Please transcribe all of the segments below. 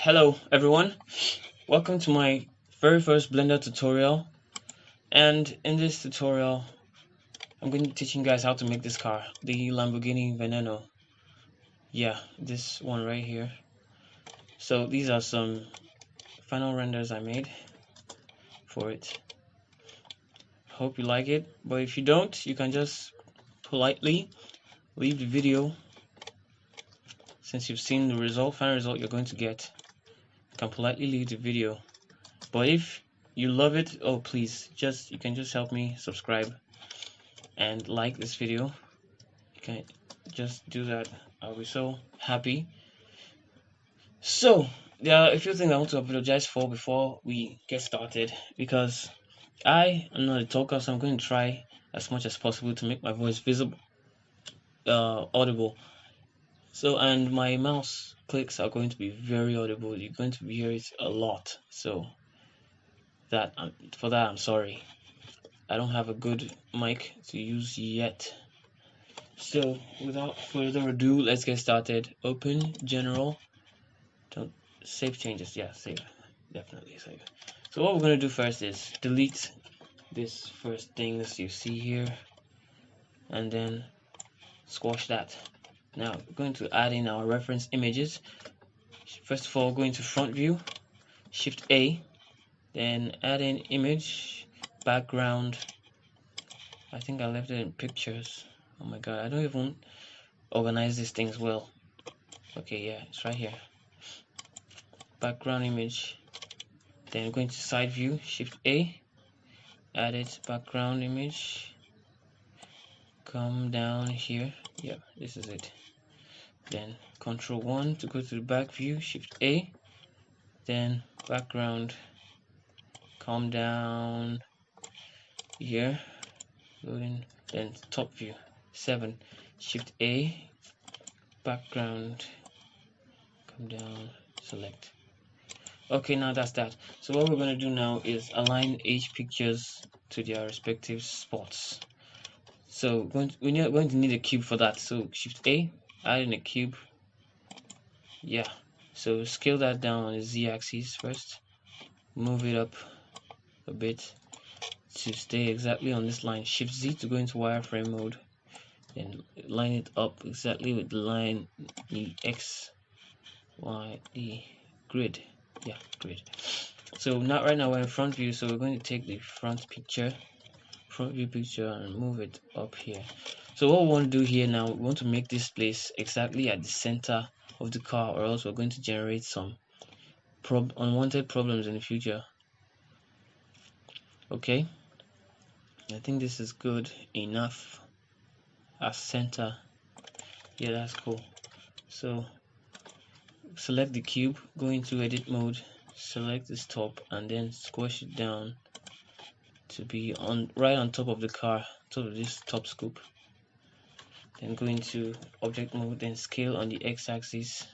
Hello everyone, welcome to my very first Blender tutorial, and in this tutorial I'm going to be teaching you guys how to make this car, the Lamborghini Veneno. Yeah, this one right here. So these are some final renders I made for it. Hope you like it, but if you don't, you can just politely leave the video. Since you've seen the final result you're going to get, you can politely leave the video. But if you love it, oh please, you can just help me subscribe and like this video. You can just do that. I'll be so happy. So there are a few things I want to apologize for before we get started, because I am not a talker, so I'm going to try as much as possible to make my voice visible, audible. So, and my mouse clicks are going to be very audible. You're going to hear it a lot. So for that I'm sorry. I don't have a good mic to use yet. So without further ado, let's get started. Open general. Don't save changes. Yeah, save. Definitely save. So what we're going to do first is delete this first thing that you see here, and then squash that. Now we're going to add in our reference images. First of all, go into front view, Shift A, then add in image, background. I think I left it in pictures. Oh my god, I don't even organize these things well. Okay, yeah, it's right here. Background image, then going to side view, Shift A, add it, background image, come down here. Yeah, this is it. Then Control 1 to go to the back view, Shift A, then background, come down here, loading, then top view 7, Shift A, background, come down, select. Okay, now that's that. So what we're going to do now is align each pictures to their respective spots. So we're going to need a cube for that. So Shift A, add in a cube. Yeah, so scale that down on the Z-axis first, move it up a bit to stay exactly on this line. Shift Z to go into wireframe mode, then line it up exactly with the line, the X, Y, the grid. Yeah, grid. So now right now we're in front view, so we're going to take the front view picture and move it up here. So what we want to do here now, we want to make this place exactly at the center of the car, or else we're going to generate some unwanted problems in the future. Okay, I think this is good enough as center. Yeah, that's cool. So select the cube, go into edit mode, select this top, and then squash it down to be right on top of the car, top of this top scoop. Then go into object mode, then scale on the x-axis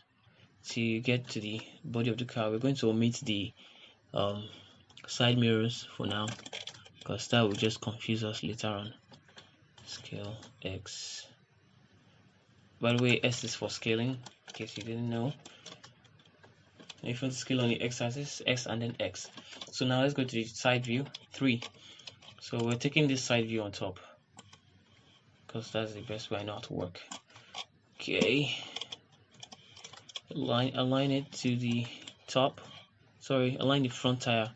to get to the body of the car. We're going to omit the side mirrors for now, because that will just confuse us later on. Scale X. By the way, S is for scaling, in case you didn't know. If you want to scale on the x-axis, X and then X. So now let's go to the side view 3. So we're taking this side view on top, because that's the best way I know how to work. Okay, align it to the top. Sorry, align the front tire,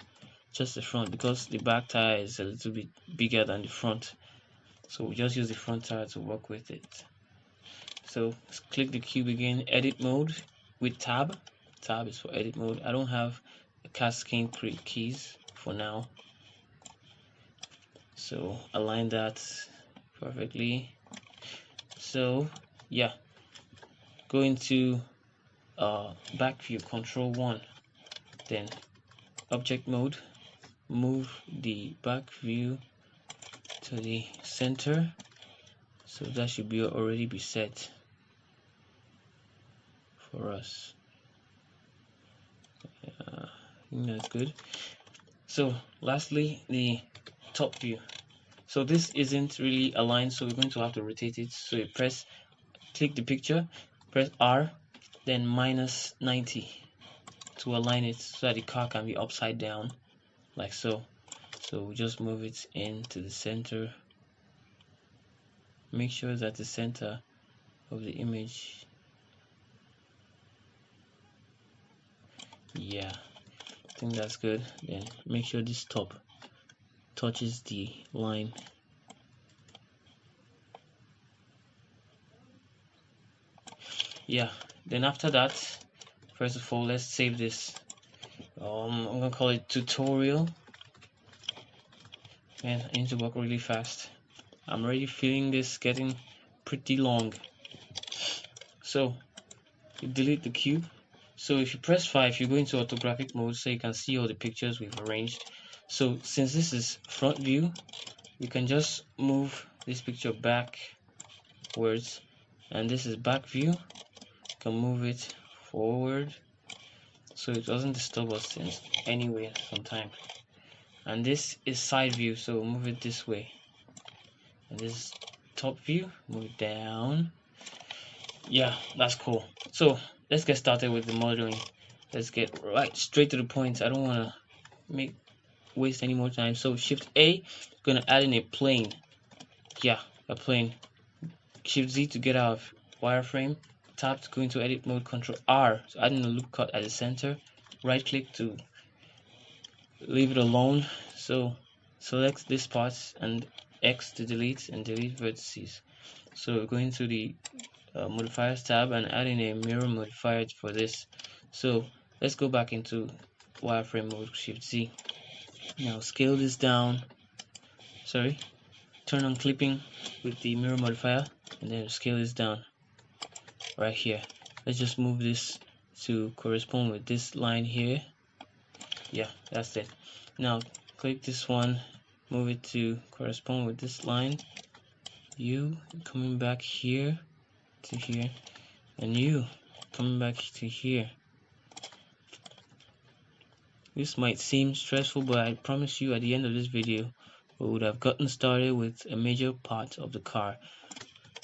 just the front, because the back tire is a little bit bigger than the front. So we just use the front tire to work with it. So click the cube again, edit mode with tab. Tab is for edit mode. I don't have a cascade keys for now, so align that perfectly. So yeah, go into back view, Control 1, then object mode, move the back view to the center, so that should be already be set for us. I think that's good. So lastly, the top view. So this isn't really aligned, so we're going to have to rotate it. So you click the picture, press R, then -90. to align it so that the car can be upside down, like so. So we just move it into the center. Make sure that the center of the image, yeah, I think that's good. Then make sure this top touches the line. Yeah, then after that, first of all, let's save this. I'm gonna call it tutorial. Man, I need to work really fast. I'm already feeling this getting pretty long. So you delete the cube. So if you press 5, you go into orthographic mode so you can see all the pictures we've arranged. So since this is front view, you can just move this picture backwards, and this is back view. You can move it forward so it doesn't disturb us in any way sometime. And this is side view, so move it this way. And this is top view, move it down. Yeah, that's cool. So let's get started with the modeling. Let's get right straight to the point. I don't want to waste any more time. So Shift A, gonna add in a plane. Yeah, a plane. Shift Z to get out of wireframe. Tab to go into edit mode. Control R to add in a loop cut at the center. Right click to leave it alone. So select this part and X to delete and delete vertices. So go into the modifiers tab and add in a mirror modifier for this. So let's go back into wireframe mode. Shift Z. Now scale this down. Sorry, turn on clipping with the mirror modifier and then scale this down right here. Let's just move this to correspond with this line here. Yeah, that's it. Now click this one, move it to correspond with this line. You coming back here to here, and you coming back to here. This might seem stressful, but I promise you at the end of this video we would have gotten started with a major part of the car.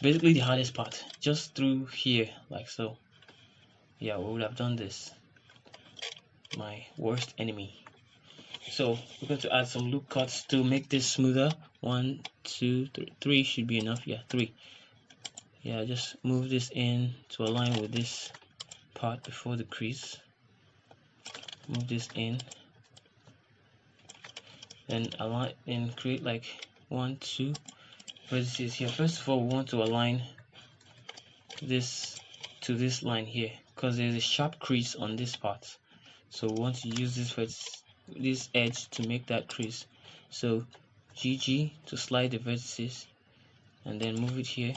Basically the hardest part, just through here, like so. Yeah, we would have done this. My worst enemy. So we're going to add some loop cuts to make this smoother. 1, 2, 3. 3 should be enough. Yeah, 3. Yeah, just move this in to align with this part before the crease. Move this in and align and create like 1, 2 vertices here. First of all, we want to align this to this line here because there's a sharp crease on this part. So we want to use this edge to make that crease. So GG to slide the vertices and then move it here.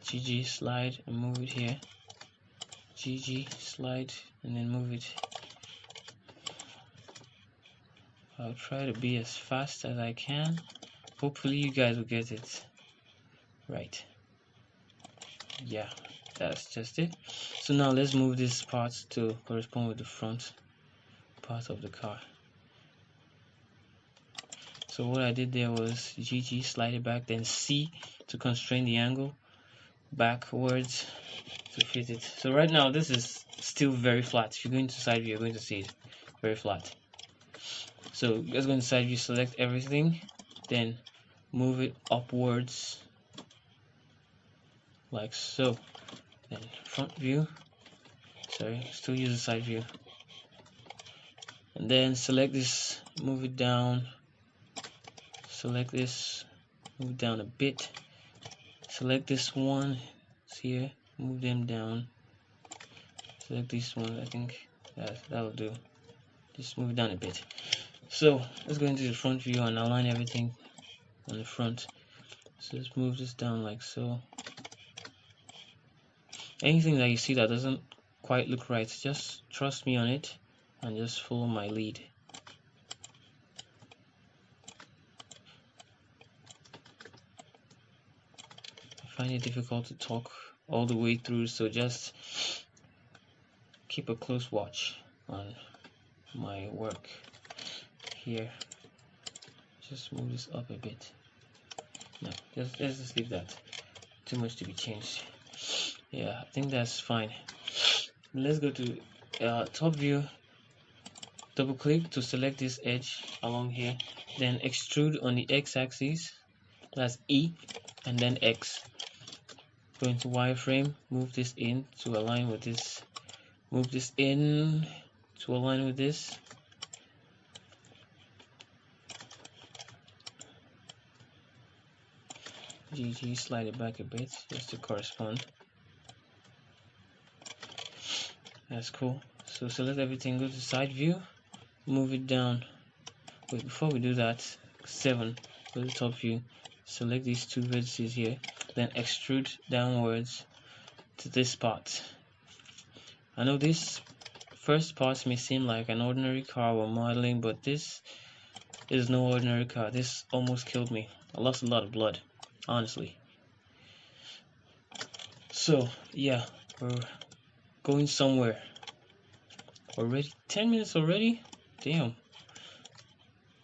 GG, slide and move it here. GG, slide and then move it. I'll try to be as fast as I can. Hopefully you guys will get it right. Yeah, that's just it. So now let's move this part to correspond with the front part of the car. So what I did there was GG, slide it back, then C to constrain the angle backwards to fit it. So right now this is still very flat. If you go into side view, you're going to see it very flat. So let's go into side view, select everything, then move it upwards like so. Then front view, sorry, still use the side view, and then select this, move it down, select this, move it down a bit, select this one here, move them down, select this one, I think that'll do, just move it down a bit. So let's go into the front view and align everything on the front. So let's move this down like so. Anything that you see that doesn't quite look right, just trust me on it and just follow my lead. I find it difficult to talk all the way through, so just keep a close watch on my work here. Just move this up a bit. No, let's just leave that. Too much to be changed. Yeah, I think that's fine. Let's go to top view, double click to select this edge along here, then extrude on the x-axis, that's E, and then X. Go into wireframe, move this in to align with this, move this in to align with this. GG, slide it back a bit just to correspond. That's cool. So select everything, go to side view, move it down. Wait, before we do that, 7, go to top view, select these two vertices here, then extrude downwards to this part. I know this first part may seem like an ordinary car we're modeling, but this is no ordinary car. This almost killed me. I lost a lot of blood, honestly. So yeah, we're going somewhere already. 10 minutes already? Damn.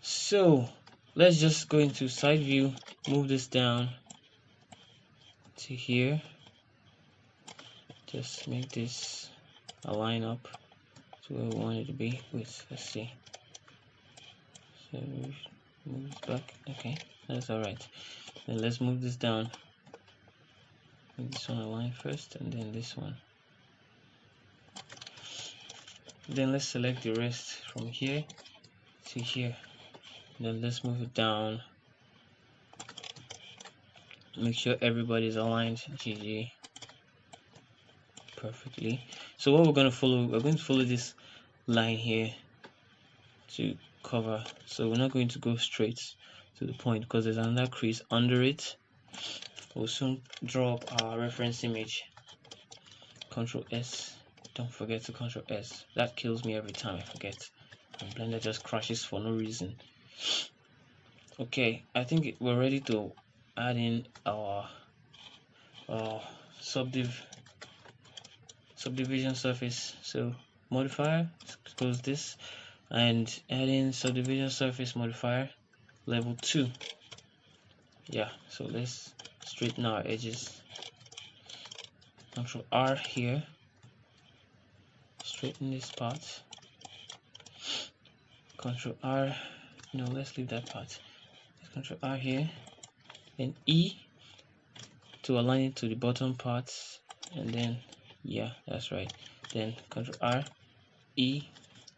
So let's just go into side view, move this down to here, just make this align up to where we want it to be. Wait, let's see. So move this back. Okay, that's alright. Then let's move this down. Make this one align first, and then this one. Then let's select the rest from here to here. Then let's move it down. Make sure everybody's aligned. GG. Perfectly. So what we're going to follow this line here to cover. So we're not going to go straight to the point because there's another crease under it. We'll soon draw up our reference image. Control S. Don't forget to Control S. That kills me every time I forget. And Blender just crashes for no reason. Okay, I think we're ready to add in our subdivision surface. So modifier, close this, and add in subdivision surface modifier level 2. Yeah, so let's straighten our edges. Control R here, straighten this part. Control R, no, let's leave that part. Control R here, then E to align it to the bottom parts, and then yeah, that's right. Then Control R, E,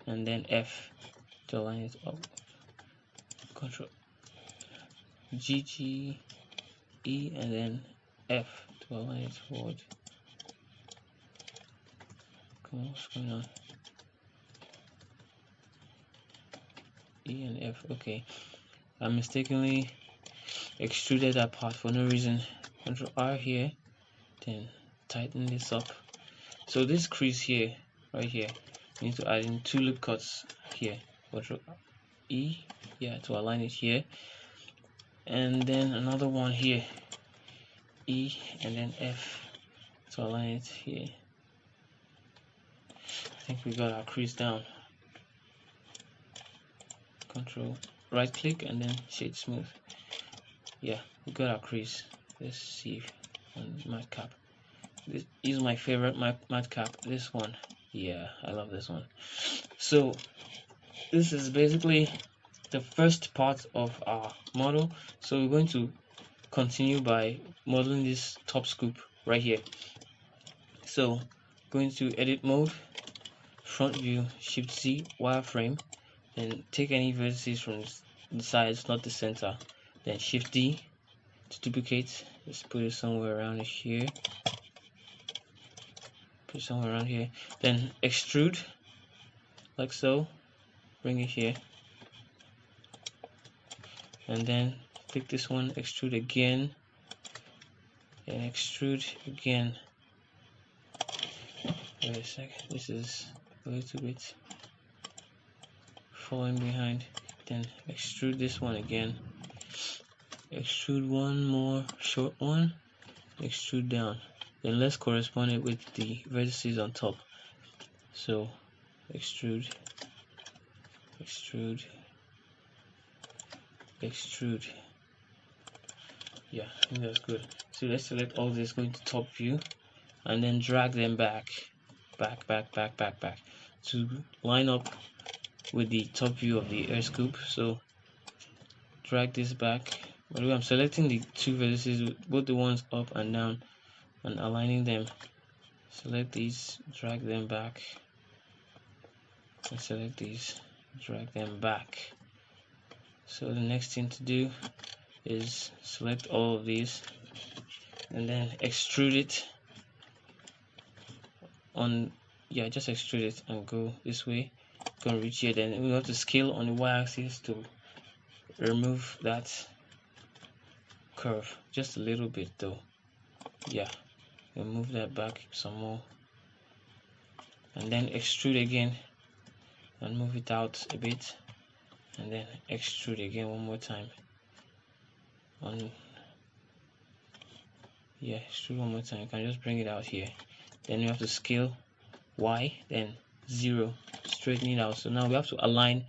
and then F to align it up. Control G, E, and then F to align it forward. Come on, what's going on? E and F. Okay, I mistakenly extruded that part for no reason. Control R here, then tighten this up. So this crease here, right here, we need to add in 2 loop cuts here. Control E, yeah, to align it here, and then another one here, E, and then F to align it here. I think we got our crease down. Control right click and then shade smooth. Yeah, we got our crease. Let's see on matte cap. This is my favorite matte cap. This one, yeah, I love this one. So this is basically the first part of our model. So we're going to continue by modeling this top scoop right here. So going to edit mode, front view, Shift Z, wireframe, then take any vertices from the sides, not the center, then Shift D to duplicate. Let's put it somewhere around here. Put it somewhere around here. Then extrude, like so. Bring it here. And then pick this one, extrude again, and extrude again. Wait a second, this is a little bit falling behind. Then extrude this one again, extrude one more short one, extrude down. Then let's correspond it with the vertices on top. So extrude, extrude, extrude. Yeah, I think that's good. So let's select all this, going to top view, and then drag them back. to line up with the top view of the air scoop. So drag this back. By the way, I'm selecting the two vertices, both the ones up and down, and aligning them. Select these, drag them back, and select these, drag them back. So the next thing to do is select all of these and then extrude it on, yeah, just extrude it and go this way. Gonna reach here, then we have to scale on the y-axis to remove that curve just a little bit though. Yeah, we'll move that back some more, and then extrude again and move it out a bit, and then extrude again one more time on, yeah, extrude one more time. You can just bring it out here, then you have to scale y, then 0, straighten it out. So now we have to align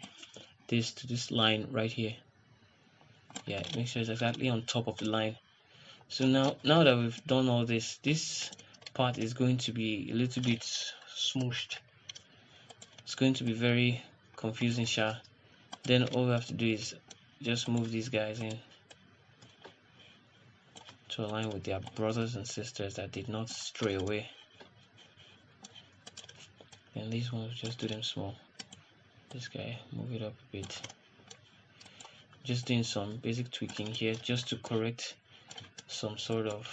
this to this line right here. Yeah, make sure it's exactly on top of the line. So now that we've done all this, this part is going to be a little bit smooshed. It's going to be very confusing, sha. Then all we have to do is just move these guys in to align with their brothers and sisters that did not stray away. And these ones, just do them small. This guy, move it up a bit. Just doing some basic tweaking here just to correct some sort of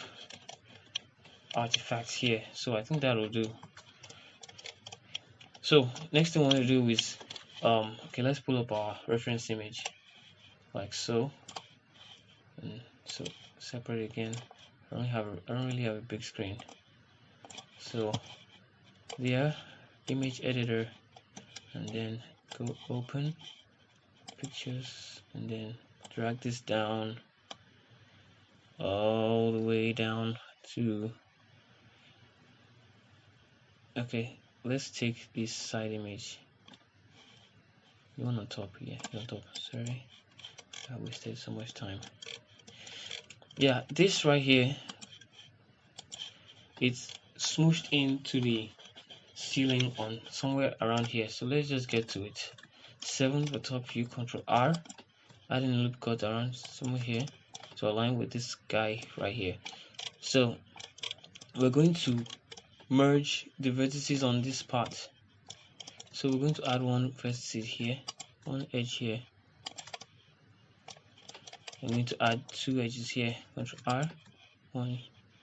artifacts here. So I think that'll do. So next thing I want to do is okay, let's pull up our reference image like so, and so separate again. I don't really have a big screen, so there, image editor, and then go open pictures, and then drag this down all the way down to, okay, let's take this side image. You want on top, yeah, on top. Sorry, I wasted so much time. Yeah, this right here, it's smooshed into the ceiling on somewhere around here. So let's just get to it. 7 for top view, Control R, adding a loop cut around somewhere here to align with this guy right here. So we're going to merge the vertices on this part. So we're going to add one vertex here, one edge here. I'm going to add 2 edges here. Control R, one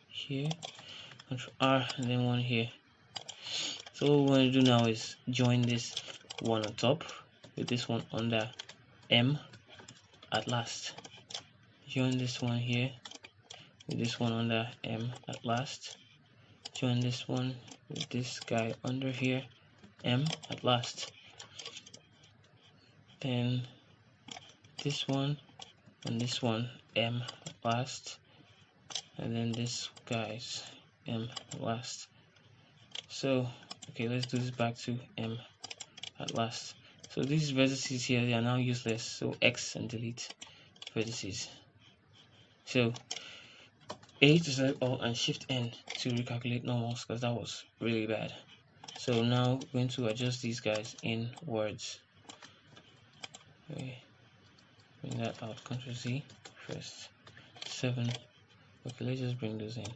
here, Control R, and then one here. So what we want to do now is join this one on top with this one under M at last. Join this one here with this one under M at last. Join this one with this guy under here, M at last. Then this one and this one, M at last. And then this guy's M at last. So okay, let's do this back to M at last. So these vertices here, they are now useless, so X and delete vertices. So A to select all and Shift N to recalculate normals, because that was really bad. So now we're going to adjust these guys inwards. Okay, bring that out, Ctrl Z first. 7. Okay, let's just bring those in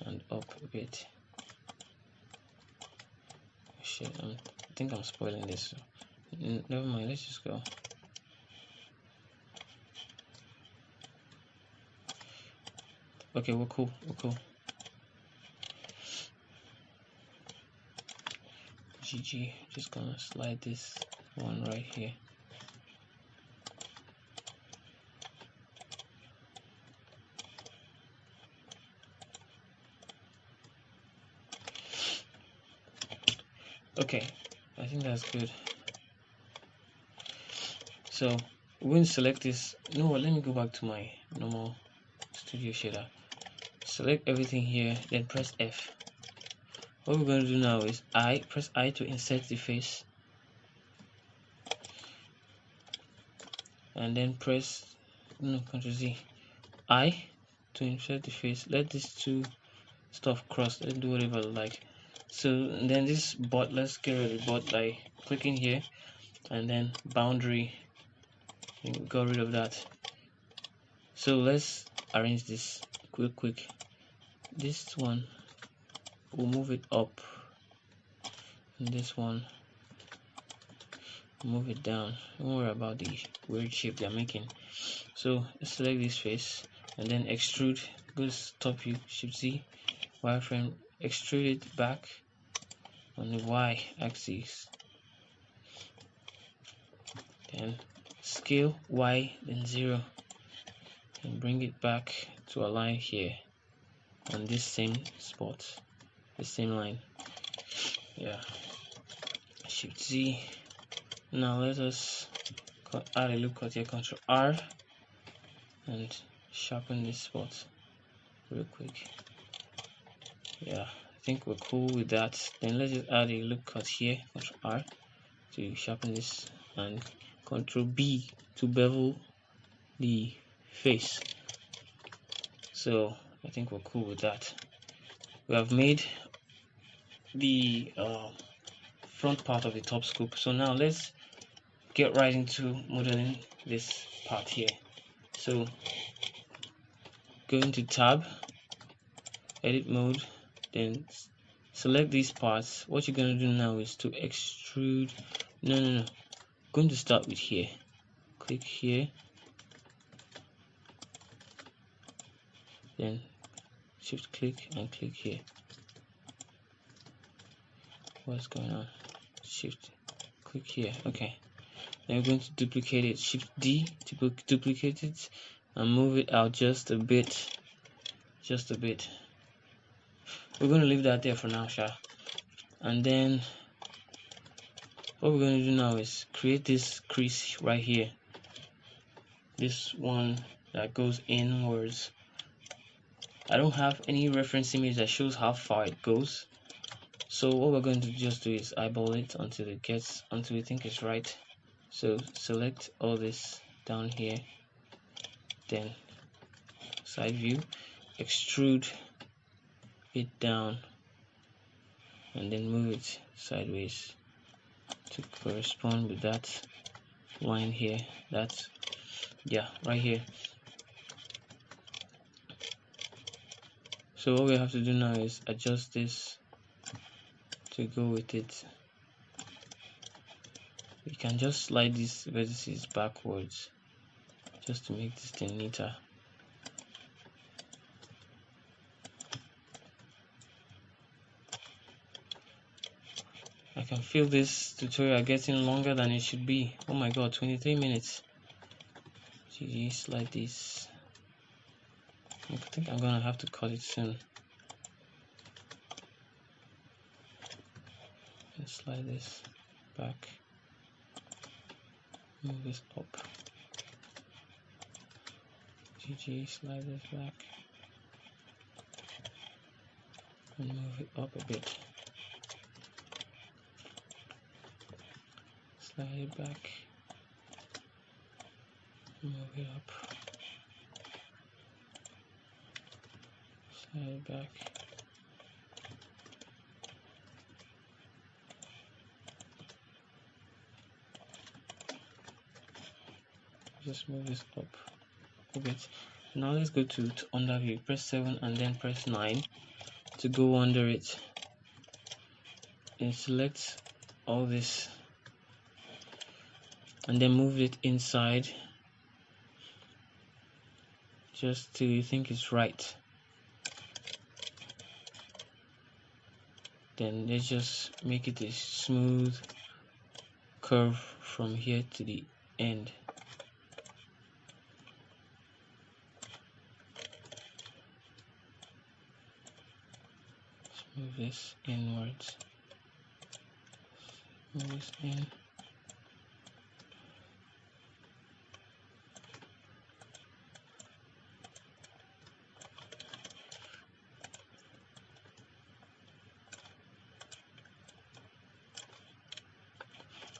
and up a bit. Shit, I think I'm spoiling this. Never mind, let's just go. Okay, we're cool. GG, just gonna slide this one right here. Okay, I think that's good. So we're going to select this. You know what, let me go back to my normal studio shader. Select everything here, then press F. What we're going to do now is press I to insert the face, and then press Ctrl Z, I to insert the face. Let these two stuff cross. Let's do whatever I like. So then this bot, let's get rid of the bot by clicking here, and then boundary, and we got rid of that. So let's arrange this quick. This one, we'll move it up, and this one, move it down. Don't worry about the weird shape they're making. So select this face, and then extrude. Go to top view, Shift Z, wireframe, extrude it back on the Y axis, then scale Y, then 0, and bring it back to align here on this same spot, the same line. Yeah, Shift Z. Now let us add a loop cut here, Control R, and sharpen this spot real quick. Yeah, I think we're cool with that. Then let's just add a loop cut here, Control R to sharpen this, and Control B to bevel the face. So I think we're cool with that. We have made the front part of the top scoop. So now let's get right into modeling this part here. So go into tab, edit mode, then select these parts. What you're going to do now is to extrude. No. Going to start with here. Click here, then shift click and click here. What's going on? Shift click here. Okay, then we're going to duplicate it. Shift D to duplicate it and move it out just a bit. We're going to leave that there for now, and then what we're going to do now is create this crease right here, this one that goes inwards. I don't have any reference image that shows how far it goes, so what we're going to just do is eyeball it until we think it's right. So select all this down here, then side view, extrude it down, and then move it sideways to correspond with that line here. That's, yeah, right here. So what we have to do now is adjust this to go with it. We can just slide these vertices backwards just to make this thing neater. I can feel this tutorial getting longer than it should be. Oh my god, 23 minutes. GG, slide this. I think I'm gonna have to cut it soon. And slide this back. Move this up. GG, slide this back. And move it up a bit. Slide it back. Move it up. Slide it back. Just move this up a bit. Now let's go to under view. Press 7 and then press 9 to go under it. And select all this and then move it inside just till you think it's right. Then let's just make it a smooth curve from here to the end. Move this inwards. Move this in.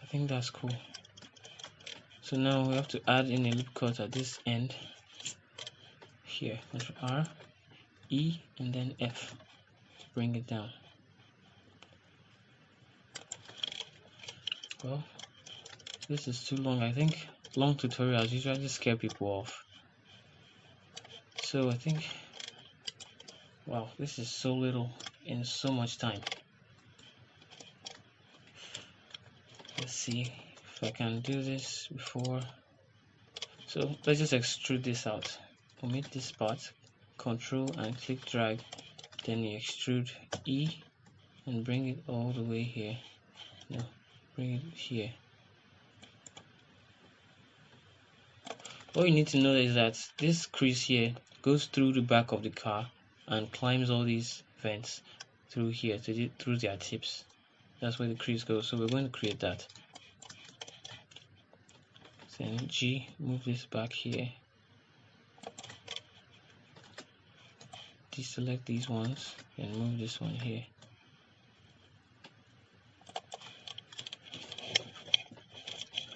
I think that's cool. So now we have to add in a loop cut at this end here. Control R, E, and then F to bring it down. Well, this is too long. I think long tutorials usually scare people off. So I think, wow, this is so little in so much time. Let's see if I can do this before. So let's just extrude this out. Omit this part, Control and click drag, then you extrude E and bring it all the way here. No, bring it here. All you need to know is that this crease here goes through the back of the car and climbs all these vents through here through their tips. That's where the crease goes. So we're going to create that. Then G, move this back here. Deselect these ones and move this one here.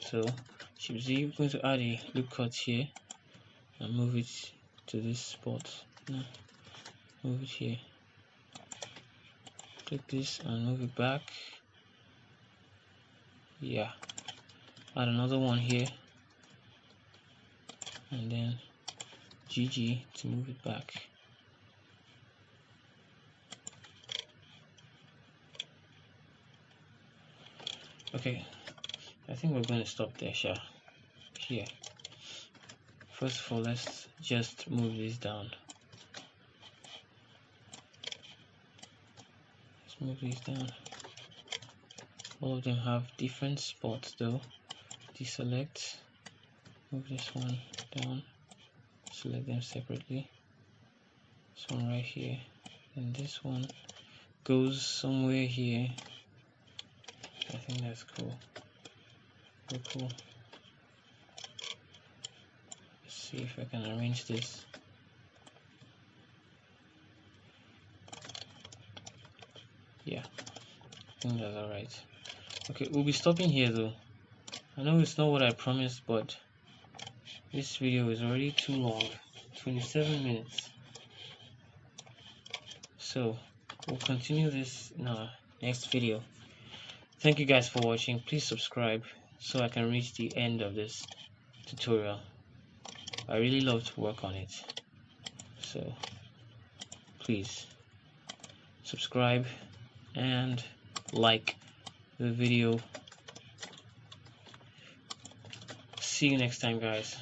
So Shift Z, we're going to add a loop cut here and move it to this spot. No, move it here. Click this and move it back. Yeah. Add another one here. And then GG to move it back. Okay, I think we're going to stop there, Sha. Here. First of all, let's just move this down. Let's move these down. All of them have different spots though. Deselect, move this one down, select them separately. This one right here, and this one goes somewhere here. I think that's cool. Very cool. Let's see if I can arrange this. Yeah, I think that's alright. Okay, we'll be stopping here though. I know it's not what I promised, but this video is already too long, 27 minutes. So we'll continue this in our next video. Thank you guys for watching. Please subscribe so I can reach the end of this tutorial. I really love to work on it, so please subscribe and like the video. See you next time, guys.